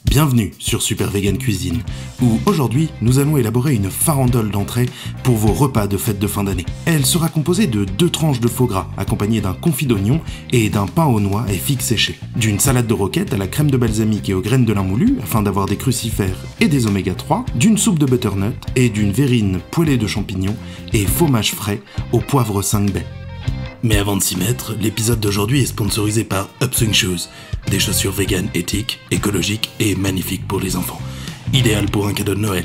Bienvenue sur Super Vegan Cuisine, où aujourd'hui nous allons élaborer une farandole d'entrée pour vos repas de fête de fin d'année. Elle sera composée de 2 tranches de faux gras accompagnées d'un confit d'oignon et d'un pain aux noix et figues séchées, d'une salade de roquette à la crème de balsamique et aux graines de lin moulu afin d'avoir des crucifères et des oméga 3, d'une soupe de butternut et d'une verrine poêlée de champignons et fromage frais au poivre 5 baies. Mais avant de s'y mettre, l'épisode d'aujourd'hui est sponsorisé par Upswing Shoes, des chaussures véganes éthiques, écologiques et magnifiques pour les enfants. Idéal pour un cadeau de Noël.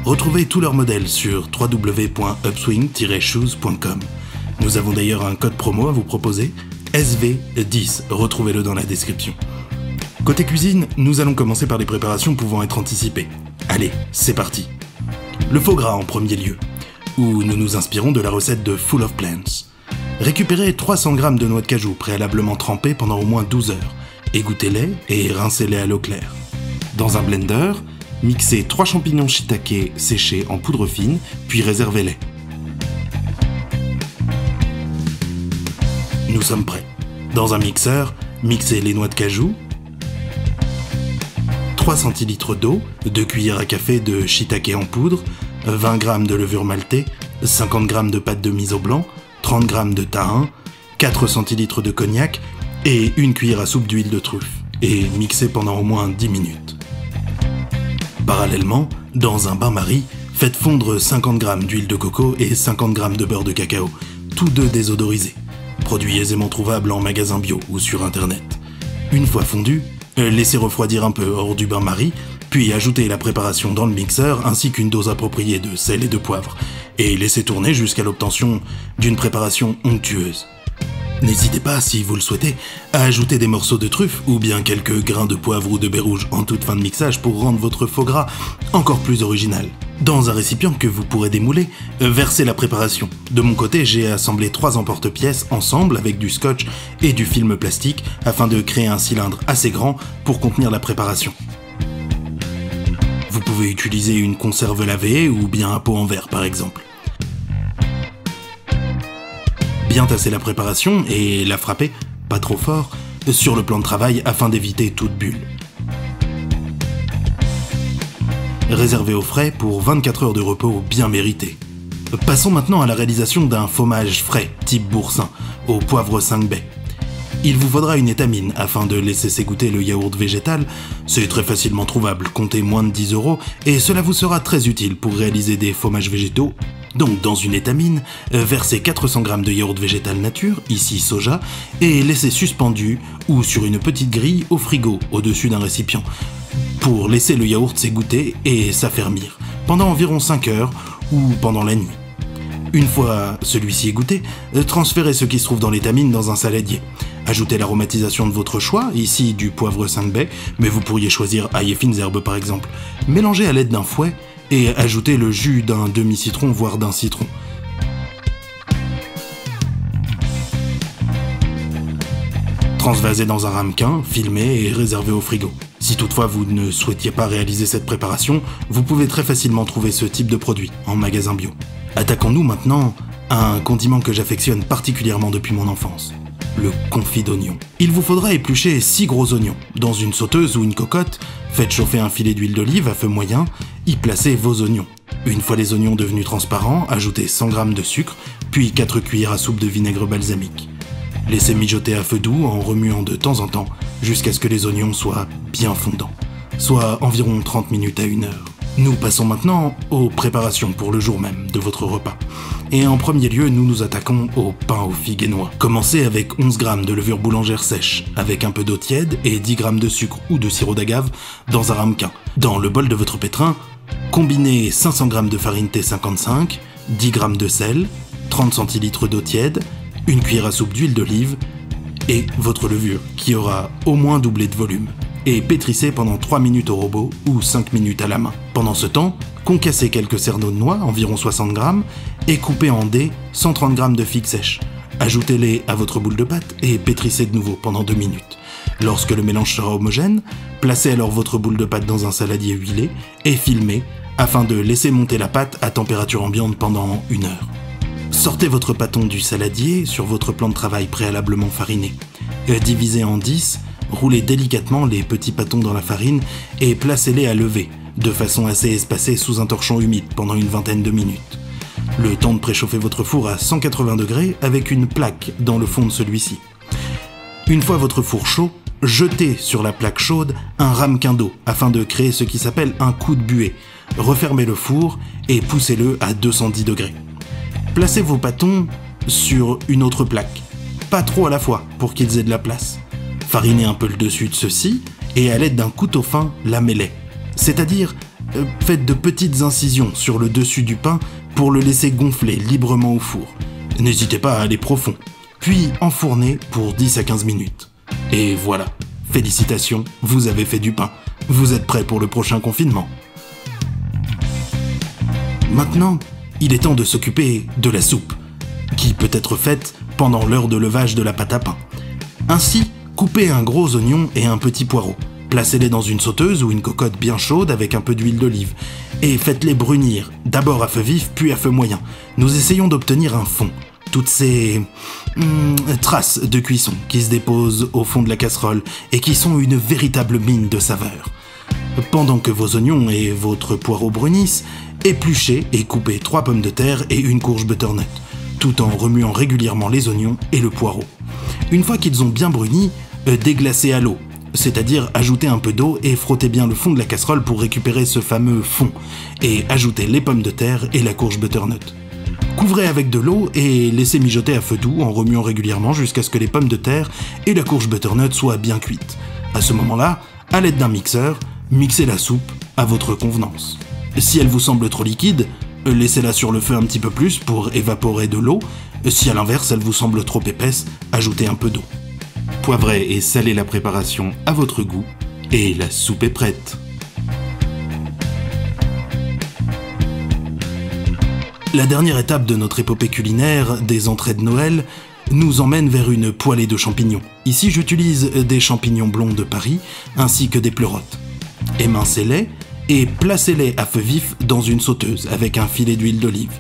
Retrouvez tous leurs modèles sur www.upswing-shoes.com. Nous avons d'ailleurs un code promo à vous proposer, SV10, retrouvez-le dans la description. Côté cuisine, nous allons commencer par les préparations pouvant être anticipées. Allez, c'est parti. Le faux gras en premier lieu, où nous nous inspirons de la recette de Full of Plants. Récupérez 300 g de noix de cajou préalablement trempées pendant au moins 12 heures. Égouttez-les et rincez-les à l'eau claire. Dans un blender, mixez 3 champignons shiitake séchés en poudre fine, puis réservez-les. Nous sommes prêts. Dans un mixeur, mixez les noix de cajou, 3 centilitres d'eau, 2 cuillères à café de shiitake en poudre, 20 g de levure maltée, 50 g de pâte de miso blanc, 30 g de tahin, 4 centilitres de cognac et 1 cuillère à soupe d'huile de truffe, et mixez pendant au moins 10 minutes. Parallèlement, dans un bain-marie, faites fondre 50 g d'huile de coco et 50 g de beurre de cacao, tous deux désodorisés, produit aisément trouvable en magasin bio ou sur internet. Une fois fondu, laissez refroidir un peu hors du bain-marie, puis ajoutez la préparation dans le mixeur ainsi qu'une dose appropriée de sel et de poivre, et laissez tourner jusqu'à l'obtention d'une préparation onctueuse. N'hésitez pas, si vous le souhaitez, à ajouter des morceaux de truffe ou bien quelques grains de poivre ou de baie rouge en toute fin de mixage pour rendre votre faux gras encore plus original. Dans un récipient que vous pourrez démouler, versez la préparation. De mon côté, j'ai assemblé 3 emporte-pièces ensemble avec du scotch et du film plastique afin de créer un cylindre assez grand pour contenir la préparation. Vous pouvez utiliser une conserve lavée ou bien un pot en verre par exemple. Bien tasser la préparation et la frapper, pas trop fort, sur le plan de travail afin d'éviter toute bulle. Réservez au frais pour 24 heures de repos bien méritées. Passons maintenant à la réalisation d'un fromage frais type boursin au poivre 5 baies. Il vous faudra une étamine afin de laisser s'égoutter le yaourt végétal, c'est très facilement trouvable, comptez moins de 10 € et cela vous sera très utile pour réaliser des fromages végétaux. Donc dans une étamine, versez 400 g de yaourt végétal nature, ici soja, et laissez suspendu ou sur une petite grille au frigo au-dessus d'un récipient, pour laisser le yaourt s'égoutter et s'affermir, pendant environ 5 heures ou pendant la nuit. Une fois celui-ci égoutté, transférez ce qui se trouve dans l'étamine dans un saladier. Ajoutez l'aromatisation de votre choix, ici du poivre 5 baies, mais vous pourriez choisir ail et fines herbes par exemple. Mélangez à l'aide d'un fouet et ajoutez le jus d'un demi-citron voire d'un citron. Transvasez dans un ramequin, filmez et réservez au frigo. Si toutefois vous ne souhaitiez pas réaliser cette préparation, vous pouvez très facilement trouver ce type de produit en magasin bio. Attaquons-nous maintenant à un condiment que j'affectionne particulièrement depuis mon enfance, le confit d'oignon. Il vous faudra éplucher 6 gros oignons. Dans une sauteuse ou une cocotte, faites chauffer un filet d'huile d'olive à feu moyen, y placez vos oignons. Une fois les oignons devenus transparents, ajoutez 100 g de sucre, puis 4 cuillères à soupe de vinaigre balsamique. Laissez mijoter à feu doux en remuant de temps en temps jusqu'à ce que les oignons soient bien fondants, soit environ 30 minutes à 1 heure. Nous passons maintenant aux préparations pour le jour même de votre repas. Et en premier lieu, nous nous attaquons au pain aux figues et noix. Commencez avec 11 g de levure boulangère sèche, avec un peu d'eau tiède et 10 g de sucre ou de sirop d'agave dans un ramequin. Dans le bol de votre pétrin, combinez 500 g de farine T55, 10 g de sel, 30 centilitres d'eau tiède, 1 cuillère à soupe d'huile d'olive et votre levure, qui aura au moins doublé de volume. Et pétrissez pendant 3 minutes au robot ou 5 minutes à la main. Pendant ce temps, concassez quelques cerneaux de noix, environ 60 g, et coupez en dés 130 g de figues sèches. Ajoutez-les à votre boule de pâte et pétrissez de nouveau pendant 2 minutes. Lorsque le mélange sera homogène, placez alors votre boule de pâte dans un saladier huilé et filmez afin de laisser monter la pâte à température ambiante pendant 1 heure. Sortez votre pâton du saladier sur votre plan de travail préalablement fariné. Divisez en 10 Roulez délicatement les petits pâtons dans la farine et placez-les à lever, de façon assez espacée sous un torchon humide pendant une vingtaine de minutes. Le temps de préchauffer votre four à 180 degrés avec une plaque dans le fond de celui-ci. Une fois votre four chaud, jetez sur la plaque chaude un ramequin d'eau afin de créer ce qui s'appelle un coup de buée. Refermez le four et poussez-le à 210 degrés. Placez vos pâtons sur une autre plaque, pas trop à la fois pour qu'ils aient de la place. Farinez un peu le dessus de ceux-ci et à l'aide d'un couteau fin, lamez-les. C'est-à-dire, faites de petites incisions sur le dessus du pain pour le laisser gonfler librement au four. N'hésitez pas à aller profond. Puis enfournez pour 10 à 15 minutes. Et voilà, félicitations, vous avez fait du pain. Vous êtes prêts pour le prochain confinement. Maintenant, il est temps de s'occuper de la soupe, qui peut être faite pendant l'heure de levage de la pâte à pain. Ainsi, coupez un gros oignon et un petit poireau. Placez-les dans une sauteuse ou une cocotte bien chaude avec un peu d'huile d'olive. Et faites-les brunir, d'abord à feu vif puis à feu moyen. Nous essayons d'obtenir un fond. Toutes ces traces de cuisson qui se déposent au fond de la casserole et qui sont une véritable mine de saveur. Pendant que vos oignons et votre poireau brunissent, épluchez et coupez 3 pommes de terre et une courge butternut, tout en remuant régulièrement les oignons et le poireau. Une fois qu'ils ont bien bruni, déglacez à l'eau, c'est-à-dire ajoutez un peu d'eau et frottez bien le fond de la casserole pour récupérer ce fameux fond, et ajoutez les pommes de terre et la courge butternut. Couvrez avec de l'eau et laissez mijoter à feu doux en remuant régulièrement jusqu'à ce que les pommes de terre et la courge butternut soient bien cuites. À ce moment-là, à l'aide d'un mixeur, mixez la soupe à votre convenance. Si elle vous semble trop liquide, laissez-la sur le feu un petit peu plus pour évaporer de l'eau. Si à l'inverse elle vous semble trop épaisse, ajoutez un peu d'eau. Poivrez et salez la préparation à votre goût et la soupe est prête. La dernière étape de notre épopée culinaire des entrées de Noël nous emmène vers une poêlée de champignons. Ici j'utilise des champignons blonds de Paris ainsi que des pleurotes. Émincez-les et placez-les à feu vif dans une sauteuse avec un filet d'huile d'olive.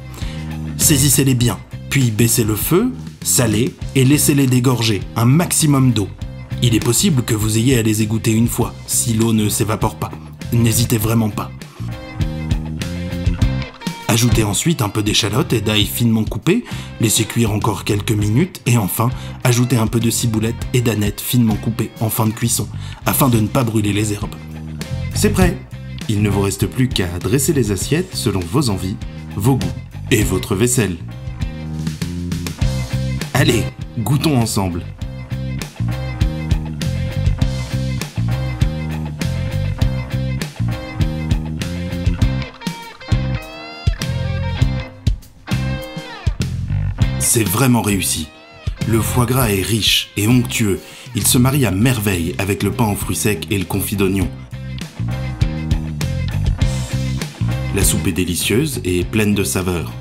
Saisissez-les bien, puis baissez le feu, salez et laissez-les dégorger un maximum d'eau. Il est possible que vous ayez à les égoutter une fois, si l'eau ne s'évapore pas. N'hésitez vraiment pas. Ajoutez ensuite un peu d'échalote et d'ail finement coupé, laissez cuire encore quelques minutes et enfin, ajoutez un peu de ciboulette et d'aneth finement coupées en fin de cuisson, afin de ne pas brûler les herbes. C'est prêt! Il ne vous reste plus qu'à dresser les assiettes selon vos envies, vos goûts et votre vaisselle. Allez, goûtons ensemble. C'est vraiment réussi. Le foie gras est riche et onctueux. Il se marie à merveille avec le pain aux fruits secs et le confit d'oignon. La soupe est délicieuse et pleine de saveurs.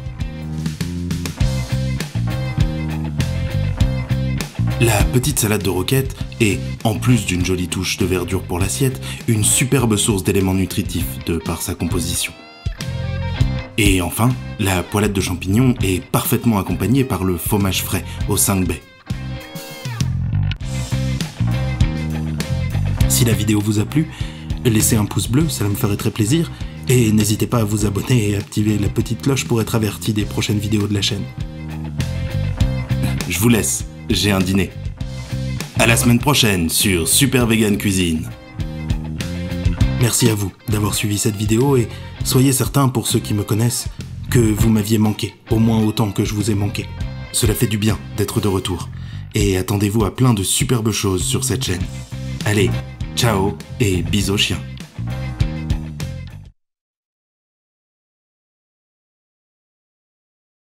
La petite salade de roquette est, en plus d'une jolie touche de verdure pour l'assiette, une superbe source d'éléments nutritifs de par sa composition. Et enfin, la poêlette de champignons est parfaitement accompagnée par le fromage frais aux 5 baies. Si la vidéo vous a plu, laissez un pouce bleu, ça me ferait très plaisir. Et n'hésitez pas à vous abonner et activer la petite cloche pour être averti des prochaines vidéos de la chaîne. Je vous laisse, j'ai un dîner. À la semaine prochaine sur Super Vegan Cuisine. Merci à vous d'avoir suivi cette vidéo et soyez certains, pour ceux qui me connaissent, que vous m'aviez manqué, au moins autant que je vous ai manqué. Cela fait du bien d'être de retour. Et attendez-vous à plein de superbes choses sur cette chaîne. Allez, ciao et bisous chiens.